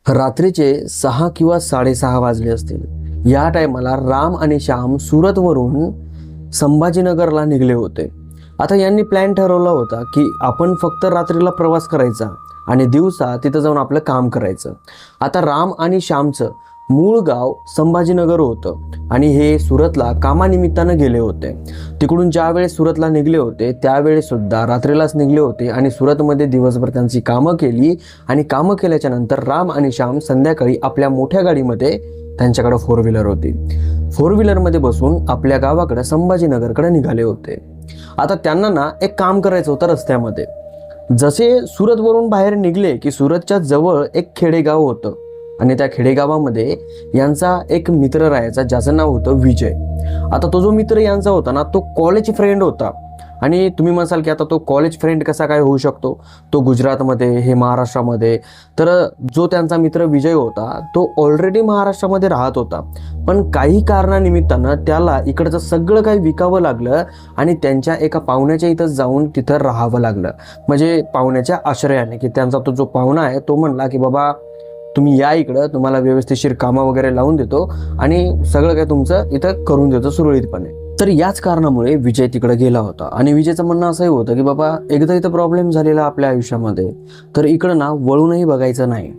रात्रीचे 6 किंवा 6:30 वाजले असतील। या टायमाला राम आणि श्याम सुरतवरून संभाजीनगरला निघले होते। आता यांनी प्लॅन ठरवला होता की आपण फक्त रात्रीला प्रवास करायचा आणि दिवसा तिथं जाऊन आपलं काम करायचं। आता राम आणि श्यामचं मूळ गाव संभाजीनगर होतं आणि हे सुरतला कामानिमित्तानं गेले होते। तिकडून ज्यावेळेस सुरतला निघले होते त्यावेळेस सुद्धा रात्रीलाच निघले होते आणि सुरतमध्ये दिवसभर त्यांची कामं केली आणि कामं केल्याच्या नंतर राम आणि श्याम संध्याकाळी आपल्या मोठ्या गाडीमध्ये, त्यांच्याकडे 4 व्हीलर होती, 4 व्हीलरमध्ये बसून आपल्या गावाकडे संभाजीनगरकडे निघाले होते। आता त्यांना ना एक काम करायचं होतं रस्त्यामध्ये। जसे सुरतवरून बाहेर निघले की सुरतच्या जवळ एक खेडेगाव होतं आणि त्या खेडेगावामध्ये यांचा एक मित्र राहायचा ज्याचं नाव होतं विजय। आता तो जो मित्र यांचा होता ना तो कॉलेज फ्रेंड होता आणि तुम्ही म्हणाल की आता तो कॉलेज फ्रेंड कसा काय होऊ शकतो, तो गुजरातमध्ये, हे महाराष्ट्रामध्ये। तर जो त्यांचा मित्र विजय होता तो ऑलरेडी महाराष्ट्रामध्ये राहत होता, पण काही कारणानिमित्तानं त्याला इकडचं सगळं काही विकावं लागलं आणि त्यांच्या एका पाहुण्याच्या इथं जाऊन तिथं राहावं लागलं। म्हणजे पाहुण्याच्या आश्रयाने, की त्यांचा तो जो पाहुणा आहे तो म्हणला की बाबा तुम्ही या इकडं, तुम्हाला व्यवस्थितशीर कामं वगैरे लावून देतो आणि सगळं काही तुमचं इथं करून देतो सुरळीतपणे। तर याच कारणामुळे विजय तिकडे गेला होता आणि विजयचं म्हणणं असंही होतं की बाबा एकदा इथं प्रॉब्लेम झालेला आपल्या आयुष्यामध्ये, तर इकडं ना वळूनही बघायचं नाही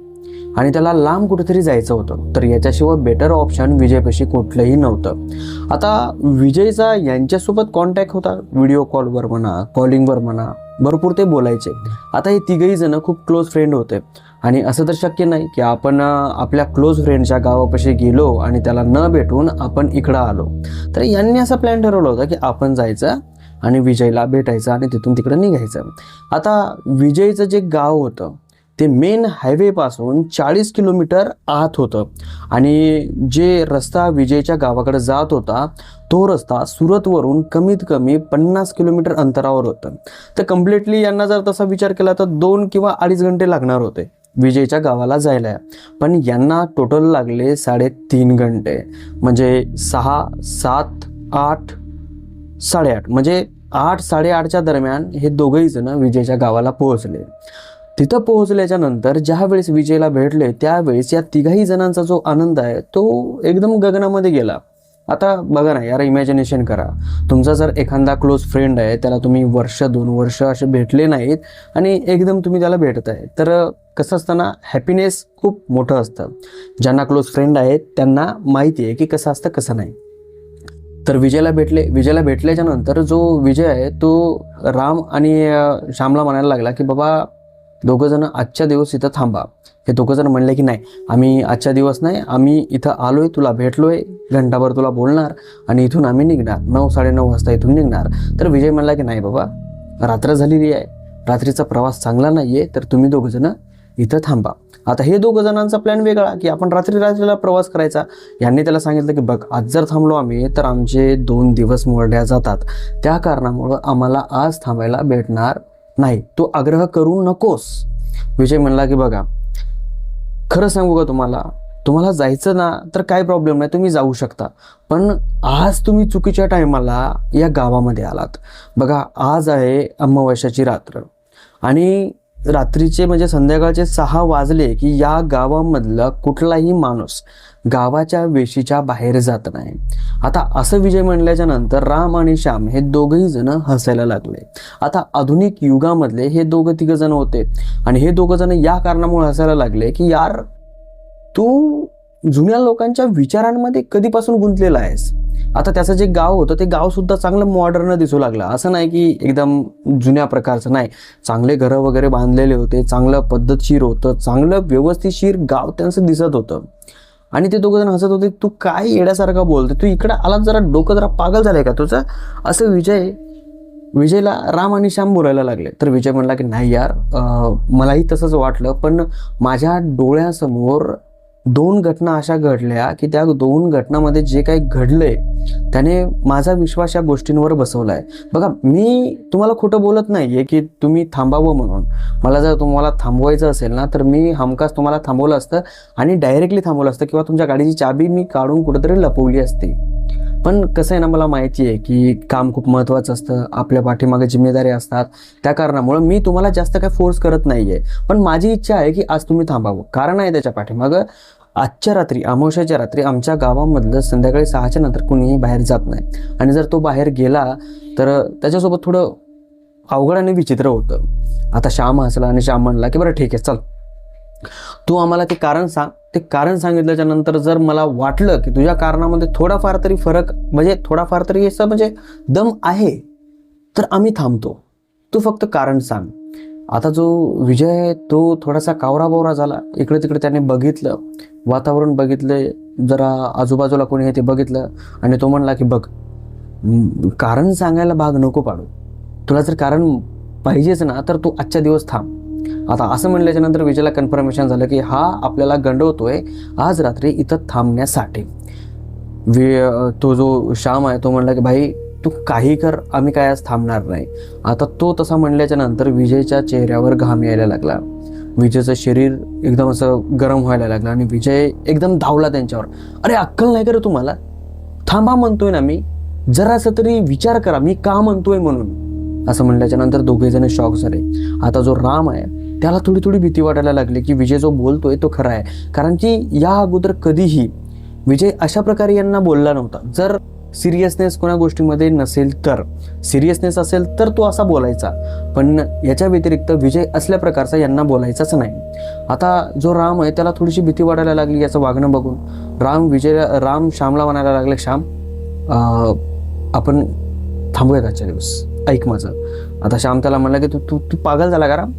आणि त्याला लांब कुठेतरी जायचं होतं। तर याच्याशिवाय बेटर ऑप्शन विजयपाशी कुठलंही नव्हतं। आता विजयचा यांच्यासोबत कॉन्टॅक्ट होता, व्हिडिओ कॉलवर म्हणा, कॉलिंगवर म्हणा, भरपूर ते बोलायचे। आता हे तिघही जण खूप क्लोज फ्रेंड होते आणि असं तर शक्य नाही की आपण आपल्या क्लोज फ्रेंडच्या गावापाशी गेलो आणि त्याला न भेटून आपण इकडं आलो। तर यांनी असा प्लॅन ठरवला होता की आपण जायचं आणि विजयला भेटायचं आणि तिथून तिकडं निघायचं। आता विजयचं जे गाव होतं ते मेन हायवेपासून 40 किलोमीटर आत होतं आणि जे रस्ता विजयच्या गावाकडे जात होता तो रस्ता सुरतवरून कमीत कमी 50 किलोमीटर अंतरावर होतं। तर कम्प्लिटली यांना जर तसा विचार केला तर 2 किंवा 2.5 घंटे लागणार होते विजयच्या गावाला जायला, पण यांना टोटल लागले 3.5 घंटे। म्हणजे 6, 7, 8, 8:30 म्हणजे 8, 8:30च्या दरम्यान हे दोघंही जण विजयच्या गावाला पोहोचले। तिथं पोहोचल्याच्या नंतर ज्या वेळेस विजयला भेटले त्यावेळेस या तिघाही जणांचा जो आनंद आहे तो एकदम गगनामध्ये गेला। आता बघा ना यार, इमॅजिनेशन करा, तुमचा जर एखादा क्लोज फ्रेंड आहे त्याला तुम्ही वर्ष 2 वर्ष असे भेटले नाहीत आणि एकदम तुम्ही त्याला भेटताय, तर कसं असतं ना, हॅपीनेस खूप मोठं असतं। ज्यांना क्लोज फ्रेंड आहेत त्यांना माहिती आहे की कसं असतं कसं नाही। तर विजयला भेटल्याच्या नंतर जो विजय आहे तो राम आणि श्यामला म्हणायला लागला की बाबा दोघं जण आजच्या दिवस इथं थांबा। हे दोघं जण म्हणले की नाही, आम्ही आजच्या दिवस नाही, आम्ही इथं आलोय, तुला भेटलोय, घंटाभर तुला बोलणार आणि इथून आम्ही निघणार, 9, 9:30 वाजता इथून निघणार। तर विजय म्हणला की नाही बाबा, रात्र झालेली आहे, रात्रीचा प्रवास चांगला नाहीये, तर तुम्ही दोघं जण इथं थांबा। आता हे दोघं जणांचा प्लॅन वेगळा की आपण रात्रीला प्रवास करायचा। यांनी त्याला सांगितलं की बघ, आज जर थांबलो आम्ही तर आमचे 2 दिवस मोरड्या जातात, त्या कारणामुळं आम्हाला आज थांबायला भेटणार नाही, तू आग्रह करू नकोस। विजय म्हणला की बघा, खरं सांगू का तुम्हाला जायचं ना तर काय प्रॉब्लेम नाही, तुम्ही जाऊ शकता, पण आज तुम्ही चुकीच्या टायमाला या गावामध्ये आलात। बघा, आज आहे अमावस्याची रात्र आणि रात्रीचे म्हणजे संध्याकाळचे 6 वाजले की या गावामधला कुठलाही माणूस गावाच्या वेशीच्या बाहेर जात नाही। आता असं विजय म्हणल्याच्या नंतर राम आणि श्याम हे दोघंही जण हसायला लागले। आता आधुनिक युगामधले हे तिघ जण होते आणि हे दोघं जण या कारणामुळे हसायला लागले की यार, तू जुन्या लोकांच्या विचारांमध्ये कधीपासून गुंतलेला आहेस। आता त्याचं जे गाव होतं ते गाव सुद्धा चांगलं मॉडर्न दिसू लागलं, असं नाही की एकदम जुन्या प्रकारचं नाही, चांगले घरं वगैरे बांधलेले होते, चांगलं पद्धतशीर होतं, चांगलं व्यवस्थितशीर गाव त्यांचं दिसत होतं। आणि ते दोघं जण हसत होते, तू काय येड्यासारखं बोलते, तू इकडं आलात, जरा डोकं जरा पागल झालंय का तुझं, असं विजयला राम आणि श्याम बोलायला लागले। तर विजय म्हणला की नाही यार, मलाही तसंच वाटलं, पण माझ्या डोळ्यासमोर 2 घटना अशा घडल्या की त्या 2 घटनामध्ये जे काही घडलंय त्याने माझा विश्वास या गोष्टींवर बसवलाय। बघा, मी तुम्हाला खोटं बोलत नाहीये की तुम्ही थांबावं म्हणून, मला जर तुम्हाला थांबवायचं असेल ना तर मी हमखास तुम्हाला थांबवलं असतं आणि डायरेक्टली थांबवलं असतं किंवा तुमच्या गाडीची चाबी मी काढून कुठेतरी लपवली असती, पण कसं आहे ना, मला माहिती आहे की काम खूप महत्त्वाचं असतं, आपल्या पाठीमागे जिम्मेदारी असतात, त्या कारणामुळं मी तुम्हाला जास्त काय फोर्स करत नाही आहे. पण माझी इच्छा आहे की आज तुम्ही थांबावं. कारण आहे त्याच्या पाठीमागं, आजच्या रात्री, अमावस्येच्या रात्री आमच्या गावामधलं संध्याकाळी 6च्या नंतर कुणीही बाहेर जात नाही. आणि जर तो बाहेर गेला तर त्याच्यासोबत थोडं अवघड आणि विचित्र होतं. आता श्याम हसला आणि श्याम म्हणला की बरं ठीक आहे, चल तू आम्हाला ते कारण सांग. ते कारण सांगितल्याच्या नंतर जर मला वाटलं की तुझ्या कारणामध्ये थोडाफार तरी फरक, म्हणजे थोडाफार तरी असं म्हणजे दम आहे, तर आम्ही थांबतो. तू फक्त कारण सांग. आता जो विजय आहे तो थोडासा कावराबावरा झाला. इकडे तिकडे त्याने बघितलं, वातावरण बघितलं, जरा आजूबाजूला कोणी आहे ते बघितलं आणि तो म्हणला की बघ, कारण सांगायला भाग नको पाडू. तुला जर कारण पाहिजेच ना तर तू आजच्या दिवस थांब. आता असं म्हणल्याच्या नंतर विजयला कन्फर्मेशन झालं की हा आपल्याला गंडवतोय आज रात्री इथं थांबण्यासाठी. तो जो श्याम आहे तो म्हणला की भाई तू काही कर, आम्ही काय आज थांबणार नाही. आता तो तसा म्हणल्याच्या नंतर विजयच्या चेहऱ्यावर घाम यायला लागला. विजयचं शरीर एकदम असं गरम व्हायला लागलं आणि विजय एकदम धावला त्यांच्यावर. अरे अक्कल नाही का रे तुम्हाला? थांबा म्हणतोय ना मी, जरासं तरी विचार करा मी का म्हणतोय म्हणून. असं म्हणल्याच्या नंतर दोघे जण शॉक झाले. आता जो राम आहे त्याला थोडी थोडी भीती वाटायला लागली की विजय जो बोलतोय तो खरा आहे. कारण की या अगोदर कधीही विजय अशा प्रकारे यांना बोलला नव्हता. जर सिरियसनेस कोणा गोष्टीमध्ये नसेल तर, सिरियसनेस असेल तर तो असा बोलायचा, पण याच्या व्यतिरिक्त विजय असल्या प्रकारचा यांना बोलायचाच नाही. आता जो राम आहे त्याला थोडीशी भीती वाटायला लागली याचं वागणं बघून. राम श्यामला म्हणायला लागले, श्याम आपण थांबूयात आजच्या दिवस, ऐक माझं. आता श्याम त्याला म्हणला की तू पागल झाला का राम?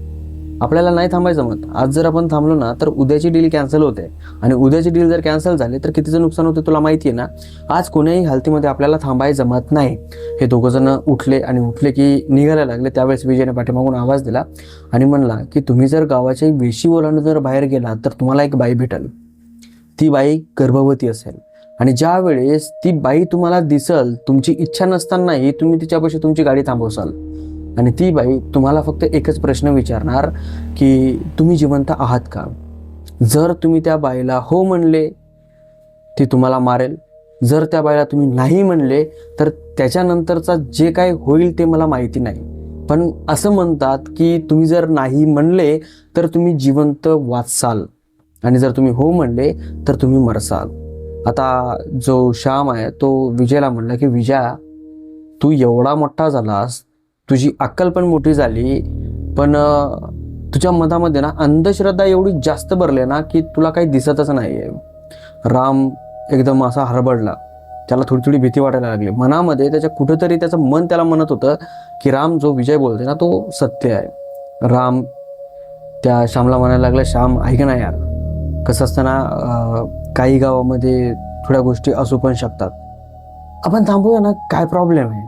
आपल्याला नाही थांबायचं मत. आज जर आपण थांबलो ना तर उद्याची डील कॅन्सल होते आणि उद्याची डील जर कॅन्सल झाली तर कितीचं नुकसान होते तुला माहिती आहे ना. आज कोण्याही हालतीमध्ये आपल्याला थांबायचं जमत नाही. हे दोघं जण उठले आणि उठले की निघायला लागले. त्यावेळेस विजयने पाठीमागून आवाज दिला आणि म्हणला की तुम्ही जर गावाच्या वेशी ओलांडून जर बाहेर गेला तर तुम्हाला एक बाई भेटेल. ती बाई गर्भवती असेल आणि ज्या वेळेस ती बाई तुम्हाला दिसल, तुमची इच्छा नसतानाही तुम्ही तिच्यापाशी तुमची गाडी थांबवसाल आणि ती बाई तुम्हाला फक्त एकच प्रश्न विचारणार की तुम्ही जिवंत आहात का. जर तुम्ही त्या बाईला हो म्हणले ती तुम्हाला मारेल. जर त्या बाईला तुम्ही नाही म्हणले तर त्याच्यानंतरचा जे काय होईल ते मला माहिती नाही. पण असं म्हणतात की तुम्ही जर नाही म्हणले तर तुम्ही जिवंत वाचाल आणि जर तुम्ही हो म्हणले तर तुम्ही मरसाल. आता जो श्याम आहे तो विजयला म्हणला की विजया, तू एवढा मोठा झालास, तुझी अक्कल पण मोठी झाली, पण तुझ्या मनामध्ये ना अंधश्रद्धा एवढी जास्त भरले ना की तुला काही दिसतच नाही आहे. राम एकदम असा हरबडला. त्याला थोडी थोडी भीती वाटायला लागली मनामध्ये. त्याच्या कुठंतरी त्याचं मन त्याला म्हणत होतं की राम जो विजय बोलते ना तो सत्य आहे. राम त्या श्यामला म्हणायला लागला, श्याम ऐक ना यार, कसं असतं ना, काही गावामध्ये थोड्या गोष्टी असू पण शकतात, आपण थांबूया ना, काय प्रॉब्लेम आहे.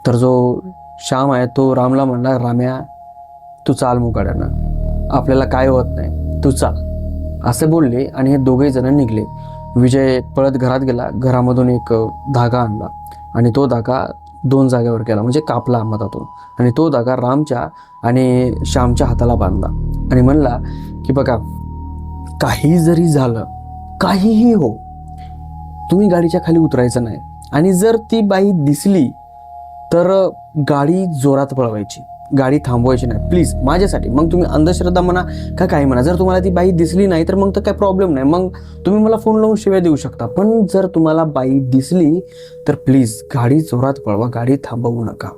तर जो श्याम आहे तो रामला म्हणला, राम्या तू चाल मुकाट्यानं, आपल्याला काय होत नाही, तू चाल, असे बोलले आणि हे दोघे जण निघले. विजय पळत घरात गेला. घरामधून एक धागा आणला आणि तो धागा 2 जागेवर केला, म्हणजे कापला मधातून आणि तो धागा रामच्या आणि श्यामच्या हाताला बांधला आणि म्हणला की बघा, काही जरी झालं, काहीही हो, तुम्ही गाडीच्या खाली उतरायचं नाही आणि जर ती बाई दिसली तर गाडी जोरात पळवायची, गाडी थांबवायची नाही प्लीज, माझ्यासाठी. मग तुम्ही अंधश्रद्धा म्हणा का काही म्हणा, जर तुम्हाला ती बाई दिसली नाही तर मग तर काय प्रॉब्लेम नाही, मग तुम्ही मला फोन लावून शिव्या देऊ शकता. पण जर तुम्हाला बाई दिसली तर प्लीज गाडी जोरात पळवा, गाडी थांबवू नका.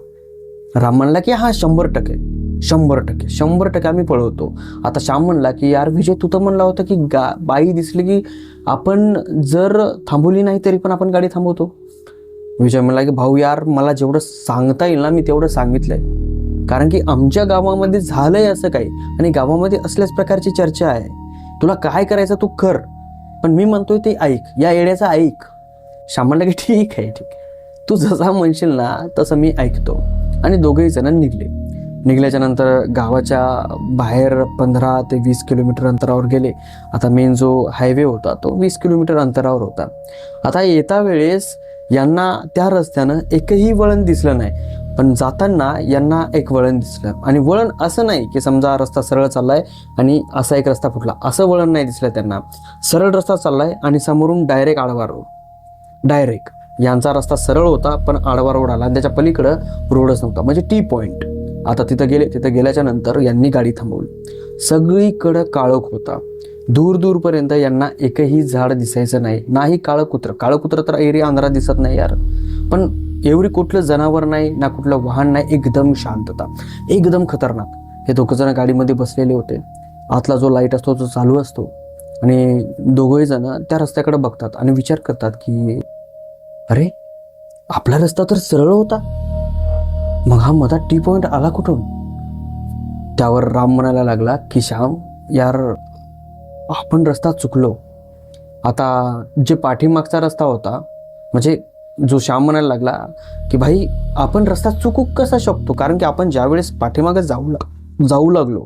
राम म्हणला की हा 100% आम्ही पळवतो. आता श्याम म्हणला की यार विजय, तू तर म्हणला होता की बाई दिसली की आपण जर थांबवली नाही तरी पण आपण गाडी थांबवतो. विजय म्हणला की भाऊ यार, मला जेवढं सांगता येईल ना मी तेवढं सांगितलंय, कारण की आमच्या गावामध्ये झालंय असं काही आणि गावामध्ये असल्याच प्रकारची चर्चा आहे. तुला काय करायचं तू कर, पण मी म्हणतोय ते ऐक, या येड्याचा ऐक. श्याम म्हणला की ठीक आहे, तू जसा म्हणशील ना तसं मी ऐकतो. आणि दोघेही जण निघल्याच्या नंतर गावाच्या बाहेर 15 ते 20 किलोमीटर अंतरावर गेले. आता मेन जो हायवे होता तो 20 किलोमीटर अंतरावर होता. आता येता वेळेस यांना त्या रस्त्यानं एकही वळण दिसलं नाही, पण जाताना यांना एक वळण दिसलं. आणि वळण असं नाही की समजा रस्ता सरळ चाललाय आणि असा एक रस्ता फुटला, असं वळण नाही दिसलं त्यांना. सरळ रस्ता चाललाय आणि समोरून डायरेक्ट आडवा रोड, डायरेक्ट. यांचा रस्ता सरळ होता पण आडवा रोड आला आणि त्याच्या पलीकडं रोडच नव्हता, म्हणजे टी पॉइंट. आता तिथं गेल्याच्या नंतर यांनी गाडी थांबवली. सगळीकडं काळोख होता. दूर दूरपर्यंत यांना एकही झाड दिसायचं नाही काळं कुत्रं तर एरिया अंधारात दिसत नाही यार, पण एवढी कुठलं जनावर नाही ना कुठलं वाहन नाही, एकदम शांतता, एकदम खतरनाक. हे दोघं जण गाडीमध्ये बसलेले होते. आतला जो लाईट असतो तो चालू असतो आणि दोघंही जण त्या रस्त्याकडे बघतात आणि विचार करतात की अरे आपला रस्ता तर सरळ होता, मग हा मधात टी पॉइंट आला कुठून? त्यावर राम म्हणायला लागला की श्याम यार, आपण रस्ता चुकलो. आता जे पाठीमागचा रस्ता होता, म्हणजे जो श्याम म्हणायला लागला की भाई आपण रस्ता चुकू कसा शकतो, कारण की आपण ज्यावेळेस पाठीमागे जाऊ लागलो,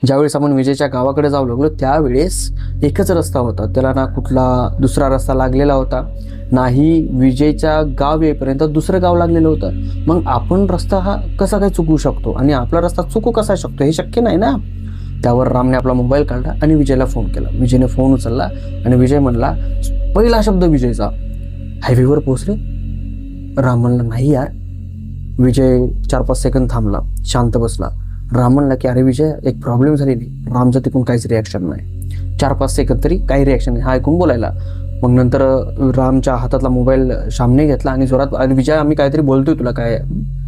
ज्यावेळेस आपण विजयच्या गावाकडे जाऊ लागलो त्यावेळेस एकच रस्ता होता, त्याला ना कुठला दुसरा रस्ता लागलेला होता, नाही विजयच्या गाव येईपर्यंत दुसरं गाव लागलेलं होतं. मग आपण रस्ता हा कसा काय चुकू शकतो आणि आपला रस्ता चुकू कसा शकतो, हे शक्य नाही ना. त्यावर रामने आपला मोबाईल काढला आणि विजयला फोन केला. विजयने फोन उचलला आणि विजय म्हणला, पहिला शब्द विजयचा, हायवेवर पोहोचले? राम म्हणला नाही यार. विजय 4-5 सेकंद थांबला, शांत बसला. राम म्हणला की अरे विजय एक प्रॉब्लेम झालेली. रामचं तिकडून काहीच रिॲक्शन नाही. 4-5 सेकंद तरी काही रिॲक्शन नाही, हा ऐकून बोलायला. मग नंतर रामच्या हातातला मोबाईल श्यामने घेतला आणि जोरात, अरे विजय आम्ही काहीतरी बोलतोय, तुला काय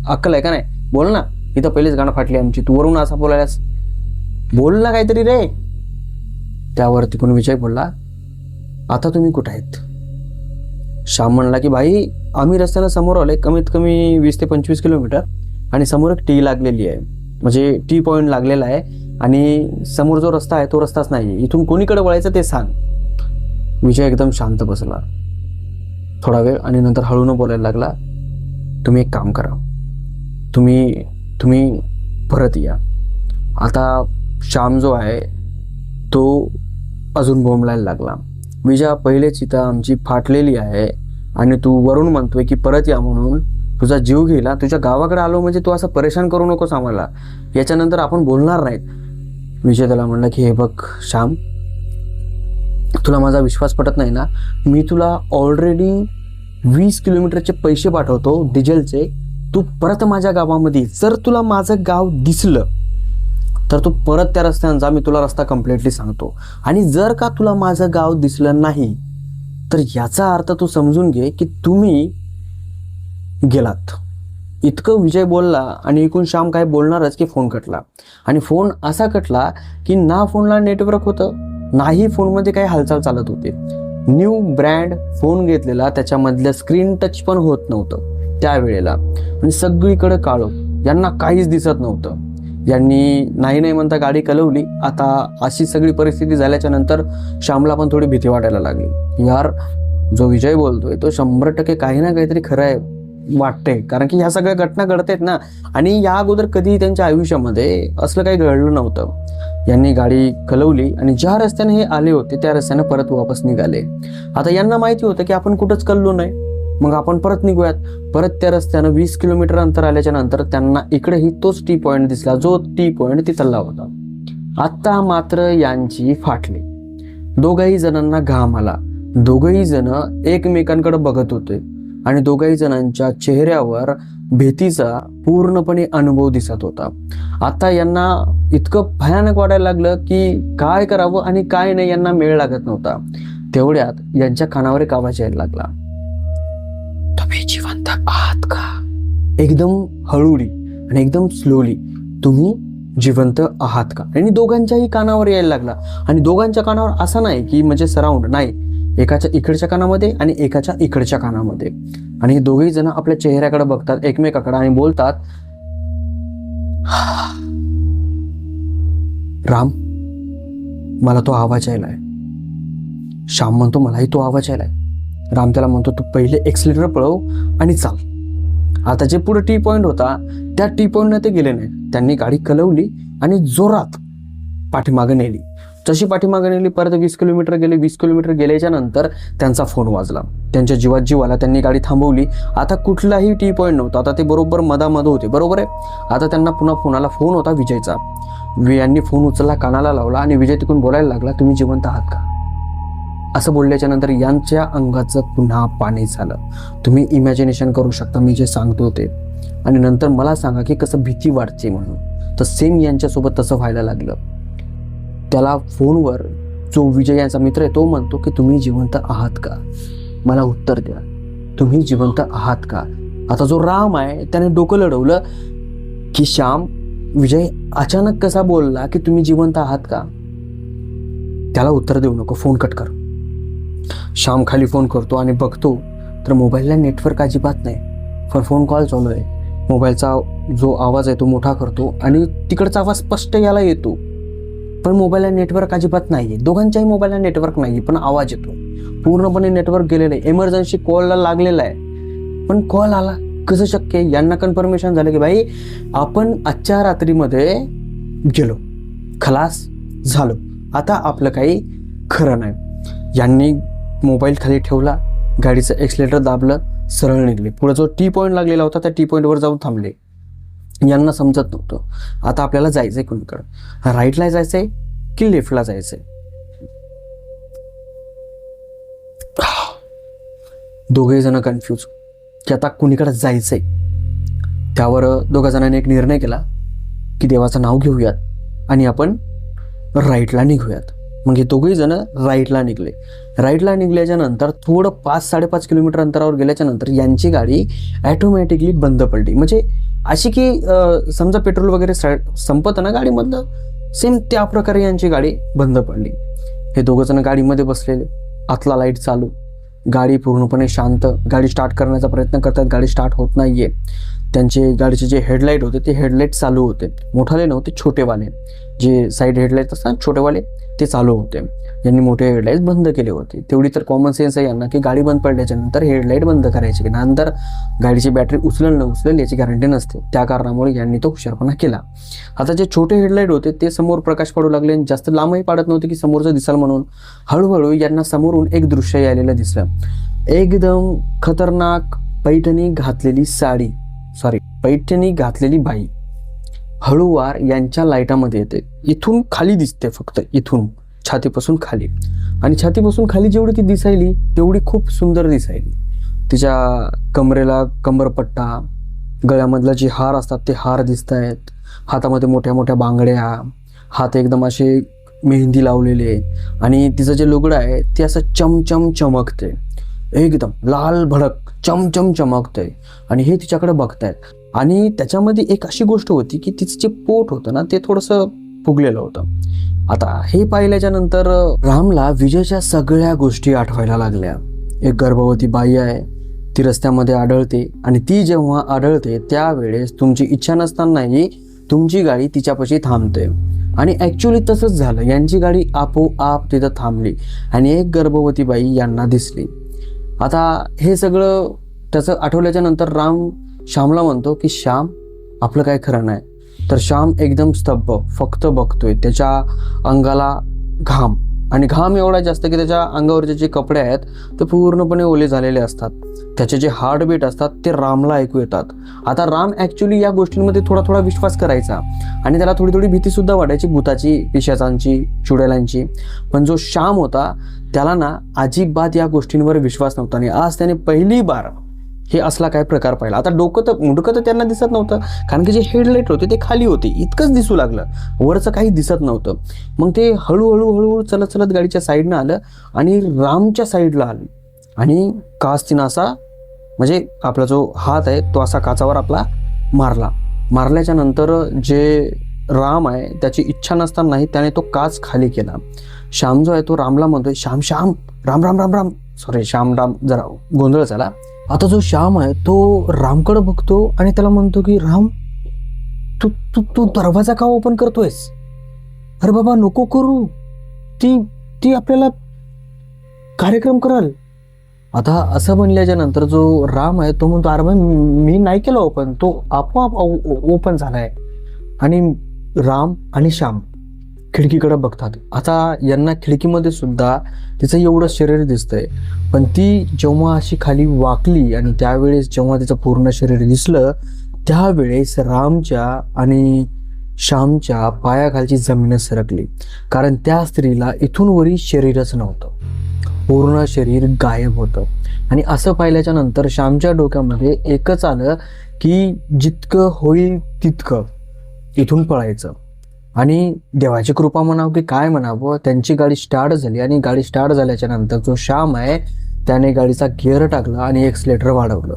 अक्कल आहे का नाही? बोल ना, इथं पहिलेच गाणं फाटली आमची, तू वरून असा बोलायलास, बोल ना काहीतरी रे. त्यावर तिकडून विजय बोलला, आता तुम्ही कुठं आहेत? श्याम म्हणला की भाई आम्ही रस्त्याला समोर आलोय, कमीत कमी 20 ते 25 किलोमीटर, आणि समोर एक टी लागलेली आहे, म्हणजे टी पॉइंट लागलेला आहे आणि समोर जो रस्ता आहे तो रस्ताच नाही, इथून कोणीकडे वळायचं ते सांग. विजय एकदम शांत बसला थोडा वेळ आणि नंतर हळून बोलायला लागला, तुम्ही एक काम करा, तुम्ही परत या. आता श्याम जो आहे तो अजून बोंबलायला लागला, विजय पहिलेच इथं आमची फाटलेली आहे आणि तू वरून म्हणतोय की परत या म्हणून, तुझा जीव गेला, तुझ्या गावाकडे आलो म्हणजे तू असं परेशान करू नकोस आम्हाला, याच्यानंतर आपण बोलणार नाहीत. विजय त्याला म्हणला की हे बघ श्याम, तुला माझा विश्वास पटत नाही ना, मी तुला ऑलरेडी 20 किलोमीटरचे पैसे पाठवतो डिझेलचे, तू परत माझ्या गावामध्ये, जर तुला माझं गाव दिसलं तर तू परत त्या रस्त्यानं जा, मी तुला रस्ता कम्प्लिटली सांगतो, आणि जर का तुला माझं गाव दिसलं नाही तर याचा अर्थ तू समजून घे की तुम्ही गेलात. इतकं विजय बोलला आणि एकूण श्याम काय बोलणारच की फोन कटला. आणि फोन असा कटला की ना फोनला नेटवर्क होतं, नाही फोनमध्ये काही हालचाल चालत होते. न्यू ब्रँड फोन घेतलेला, त्याच्यामधलं स्क्रीन टच पण होत नव्हतं त्यावेळेला, आणि सगळीकडे काळो, यांना काहीच दिसत नव्हतं. यांनी नाही म्हणता गाडी कलवली. आता अशी सगळी परिस्थिती झाल्याच्या नंतर श्यामला पण थोडी भीती वाटायला लागली, यार जो विजय बोलतोय तो 100% काही ना काहीतरी खरं आहे वाटतंय, कारण की ह्या सगळ्या घटना घडतायत ना, आणि या अगोदर कधीही त्यांच्या आयुष्यामध्ये असलं काही घडलं नव्हतं. यांनी गाडी कलवली आणि ज्या रस्त्याने हे आले होते त्या रस्त्याने परत वापस निघाले. आता यांना माहिती होतं की आपण कुठंच कललो नाही, मग आपण परत निघूयात. परत त्या रस्त्यानं 20 किलोमीटर अंतर आल्याच्या नंतर त्यांना इकडेही तोच टी पॉइंट दिसला, जो टी पॉइंट तिथला होता. आता मात्र यांची फाटली. दोघही जणांना घाम आला. दोघही जण एकमेकांकडे बघत होते आणि दोघही जणांच्या चेहऱ्यावर भीतीचा पूर्णपणे अनुभव दिसत होता. आता यांना इतकं भयानक वाटायला लागलं की काय करावं आणि काय नाही यांना मेळ लागत नव्हता. तेवढ्यात यांच्या कानावर एक आवाज यायला लागला, तुम्ही जिवंत आहात का? एकदम हळूली आणि एकदम स्लोली, तुम्ही जिवंत आहात का? आणि दोघांच्याही कानावर यायला लागला. आणि दोघांच्या कानावर असं नाही की म्हणजे सराउंड नाही, एकाच्या इकडच्या कानामध्ये आणि एकाच्या इकडच्या कानामध्ये. आणि हे दोघेही जण आपल्या चेहऱ्याकडे बघतात एकमेकाकडे आणि बोलतात, राम मला तो आवाज यायलाय. श्याम म्हणतो मलाही तो आवाज यायलाय. राम त्याला म्हणतो तू पहिले एक्सिलेटर पळव आणि चाल. आता जे पुढे टी पॉइंट होता त्या टी पॉइंटने ते गेले नाही. त्यांनी गाडी कलवली आणि जोरात पाठीमागे नेली. जशी पाठीमागे नेली परत 20 किलोमीटर गेले. 20 किलोमीटर गेल्याच्या नंतर त्यांचा फोन वाजला. त्यांच्या जीवात जीव आला. त्यांनी गाडी थांबवली. आता कुठलाही टी पॉइंट नव्हता. आता ते बरोबर मधामध होते. बरोबर आहे. आता त्यांना पुन्हा फोनाला फोन होता विजयचा. यांनी फोन उचलला, कानाला लावला आणि विजय तिकडून बोलायला लागला, तुम्ही जिवंत आहात का? असं बोलल्याच्या नंतर यांच्या अंगाचं पुन्हा पाणी झालं. तुम्ही इमॅजिनेशन करू शकता मी जे सांगतो ते. आणि नंतर मला सांगा की कसं भीती वाटते म्हणून. तर सेम यांच्यासोबत तसं व्हायला लागलं. त्याला फोनवर जो विजय यांचा मित्र आहे तो म्हणतो की तुम्ही जिवंत आहात का, मला उत्तर द्या, तुम्ही जिवंत आहात का. आता जो राम आहे त्याने डोकं लढवलं की श्याम, विजय अचानक कसा बोलला की तुम्ही जिवंत आहात का, त्याला उत्तर देऊ नको, फोन कट कर. श्याम खाली फोन करतो आणि बघतो तर मोबाईलला नेटवर्क अजिबात नाही, पण फोन कॉल चालू आहे. मोबाईलचा जो आवाज आहे तो मोठा करतो आणि तिकडचा आवाज स्पष्ट याला येतो, पण मोबाईलला नेटवर्क अजिबात नाही आहे. दोघांच्याही मोबाईलला नेटवर्क नाही, पण आवाज येतो. पूर्णपणे नेटवर्क गेलेलं आहे. इमर्जन्सी कॉलला लागलेला आहे, पण कॉल आला. कसं शक्य आहे? यांना कन्फर्मेशन झालं की भाई आपण आजच्या रात्रीमध्ये गेलो, खलास झालो, आता आपलं काही खरं नाही. यांनी मोबाईल खाली ठेवला, गाडीचं एक्सिलेटर दाबलं, सरळ निघले. पुढे जो टी पॉईंट लागलेला होता त्या टी पॉईंटवर जाऊन थांबले. यांना समजत नव्हतं आता आपल्याला जायचंय कुणीकडं, राईटला जायचंय की लेफ्टला जायचंय. दोघे जण कन्फ्यूज की आता कुणीकडे जायचंय. त्यावर दोघा जणांनी एक निर्णय केला की देवाचं नाव घेऊयात आणि आपण राईटला निघूयात. मग हे दोघेही जण राईटला निघले. राईटला निघल्याच्या नंतर थोडं 5-5.5 किलोमीटर अंतरावर गेल्याच्या नंतर यांची गाडी ॲटोमॅटिकली बंद पडली. म्हणजे अशी की समजा पेट्रोल वगैरे संपतं ना गाडीमधलं, सेम त्या प्रकारे यांची गाडी बंद पडली. हे दोघं जण गाडीमध्ये बसलेले, आतला लाईट चालू, गाडी पूर्णपणे शांत. गाडी स्टार्ट करण्याचा प्रयत्न करतात, गाडी स्टार्ट होत नाहीये. त्यांचे गाडीचे जे हेडलाईट होते ते हेडलाईट चालू होते, मोठाले नव्हते, छोटेवाले जे साईड हेडलाईट असतात छोटेवाले ते चालू होते. यांनी मोठे हेडलाईट बंद केले होते. तेवढी तर कॉमन सेन्स आहे यांना की गाडी बंद पडल्याच्या नंतर हेडलाईट बंद करायची, की नंतर गाडीची बॅटरी उचलेल न उचलेल याची गॅरंटी नसते. त्या कारणामुळे यांनी तो हुशारपणा केला. आता जे छोटे हेडलाईट होते ते समोर प्रकाश पडू लागले, जास्त लांबही पाडत नव्हते की समोरचं दिसाल म्हणून. हळूहळू यांना समोरून एक दृश्य यायला दिसलं. एकदम खतरनाक पैठणी घातलेली बाई हळूवार यांच्या लाईटामध्ये येते. इथून खाली दिसते, फक्त इथून छातीपासून खाली. आणि छातीपासून खाली जेवढी ती दिसायली तेवढी खूप सुंदर दिसायली. तिच्या कमरेला कंबरपट्टा, गळ्यामधला जे हार असतात ते हार दिसत आहेत, हातामध्ये मोठ्या मोठ्या बांगड्या, हात एकदम असे मेहंदी लावलेले, आणि तिचं जे लुगडं आहे ते असं चमचम चमकते, एकदम लाल भडक चमचम चमकतंय. आणि हे तिच्याकडे बघतायत. आणि त्याच्यामध्ये एक अशी गोष्ट होती की तिचं जे पोट होतं ना ते थोडंसं फुगलेलं होतं. आता हे पाहिल्याच्या नंतर रामला विजयच्या सगळ्या गोष्टी आठवायला लागल्या. एक गर्भवती बाई आहे, ती रस्त्यामध्ये आढळते, आणि ती जेव्हा आढळते त्यावेळेस तुमची इच्छा नसतानाही तुमची गाडी तिच्यापाशी थांबते. आणि ॲक्च्युली तसंच झालं. यांची गाडी आपोआप तिथं थांबली आणि एक गर्भवती बाई यांना दिसली. आता हे सगळं त्याचं आठवल्याच्या नंतर राम श्यामला म्हणतो की श्याम, आपलं काय खरं नाही. तर श्याम एकदम स्तब्ध फक्त बघतोय. त्याच्या अंगाला घाम, आणि घाम एवढा जास्त की त्याच्या अंगावरचे जे कपडे आहेत ते पूर्णपणे ओले झालेले असतात. त्याचे जे हार्टबीट असतात ते रामला ऐकू येतात. आता राम ॲक्च्युली या गोष्टींमध्ये थोडा थोडा विश्वास करायचा, आणि त्याला थोडी थोडी भीतीसुद्धा वाटायची भूताची, पिशाचांची, चुडेलांची. पण जो श्याम होता त्याला ना अजिबात या गोष्टींवर विश्वास नव्हता. आणि आज त्याने पहिली बार हे असला काय प्रकार पाहिला. आता मुंडकं तर त्यांना दिसत नव्हतं, कारण की जे हेडलाईट होते ते खाली होते, इतकंच दिसू लागलं, वरचं काही दिसत नव्हतं. मग ते हळूहळू चलत चलत गाडीच्या साईडनं आलं आणि रामच्या साईडला आलं, आणि काच तिनं असा, म्हणजे आपला जो हात आहे तो असा काचावर आपला मारल्याच्या नंतर जे राम आहे त्याची इच्छा नसतानाही त्याने तो काच खाली केला. श्याम जो आहे तो रामला म्हणतोय, श्याम श्याम, राम राम राम राम, सॉरी श्याम राम, जरा गोंधळ झाला. आता जो श्याम आहे तो रामकडे बघतो आणि त्याला म्हणतो की राम, तू तू तू दरवाजा का ओपन करतोयस? अरे बाबा नको करू, ती आपल्याला कार्यक्रम कराल. आता असं म्हणल्याच्या नंतर जो राम आहे तो म्हणतो, अरे मी नाही केलं ओपन, तो आपोआप ओपन झालाय. आणि राम आणि श्याम खिडकीकडे बघतात. आता यांना खिडकीमध्ये सुद्धा तिचं एवढं शरीर दिसतंय, पण ती जेव्हा अशी खाली वाकली आणि त्यावेळेस जेव्हा तिचं पूर्ण शरीर दिसलं त्यावेळेस रामच्या आणि श्यामच्या पायाखालची जमीनच सरकली, कारण त्या स्त्रीला इथून वरी शरीरच नव्हतं. पूर्ण शरीर गायब होतं. आणि असं पाहिल्याच्या नंतर श्यामच्या डोक्यामध्ये एकच आलं की जितकं होईल तितकं इथून पळायचं. आणि देवाची कृपा म्हणावं की काय म्हणावं, त्यांची गाडी स्टार्ट झाली आणि गाडी स्टार्ट झाल्याच्या नंतर जो श्याम आहे त्याने गाडीचा गिअर टाकला आणि एक्सलेटर वाढवलं.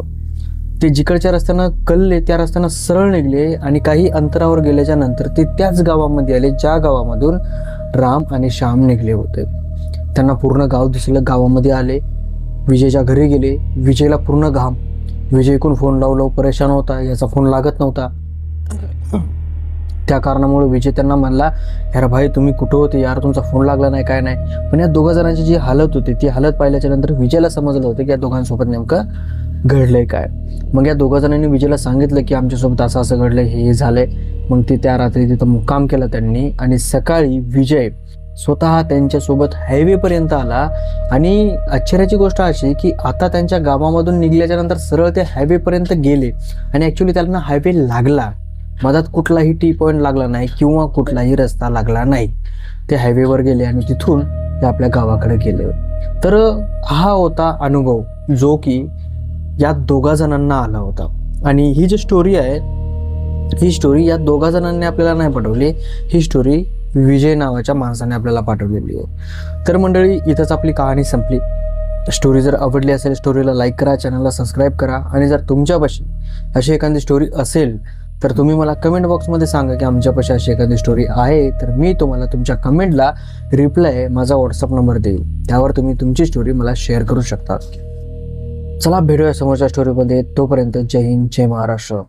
ते जिकडच्या रस्त्यानं कलले त्या रस्त्यानं सरळ निघले आणि काही अंतरावर गेल्याच्या नंतर ते त्याच गावामध्ये आले ज्या गावामधून राम आणि श्याम निघले होते. त्यांना पूर्ण गाव दिसलं. गावामध्ये आले, विजयच्या घरी गेले. विजयला पूर्ण घाम. विजयकडून फोन लावलो, परेशान होता, याचा फोन लागत नव्हता. त्या कारणामुळे विजय त्यांना म्हणला, यार भाई तुम्ही कुठं होते यार, तुमचा फोन लागला नाही काय नाही. पण या दोघा जणांची जी हालत होती ती हालत पाहिल्याच्या नंतर विजयला समजलं होतं की या दोघांसोबत नेमकं घडलंय काय. मग या दोघा जणांनी विजयला सांगितलं की आमच्यासोबत असं असं घडलंय, हे झालंय. मग ते त्या रात्री तिथं मुक्काम केला त्यांनी. आणि सकाळी विजय स्वतः त्यांच्यासोबत हायवेपर्यंत आला. आणि आश्चर्याची गोष्ट अशी की आता त्यांच्या गावामधून निघल्याच्या नंतर सरळ ते हायवेपर्यंत गेले आणि ॲक्च्युली त्यांना हायवे लागला. मधात कुठलाही टी पॉईंट लागला नाही किंवा कुठलाही रस्ता लागला नाही. ते हायवेवर गेले आणि तिथून ते आपल्या गावाकडे गेले. तर हा होता अनुभव जो की या दोघा जणांना आला होता. आणि ही जी स्टोरी आहे ही स्टोरी या दोघा जणांनी आपल्याला नाही पाठवली, ही स्टोरी विजय नावाच्या माणसाने आपल्याला पाठवलेली आहे. तर मंडळी इथंच आपली कहाणी संपली. स्टोरी जर आवडली असेल स्टोरीला लाईक करा, चॅनलला सबस्क्राईब करा. आणि जर तुमच्यापाशी अशी एखादी स्टोरी असेल तर तुम्ही मला कमेंट बॉक्समध्ये सांगा की आमच्यापाशी अशी एखादी स्टोरी आहे. तर मी तुम्हाला तुमच्या कमेंटला रिप्लाय माझा व्हॉट्सअप नंबर देईल, त्यावर तुम्ही तुमची स्टोरी मला शेअर करू शकता. चला भेटूया समोरच्या स्टोरीमध्ये. तोपर्यंत जय हिंद, जय महाराष्ट्र.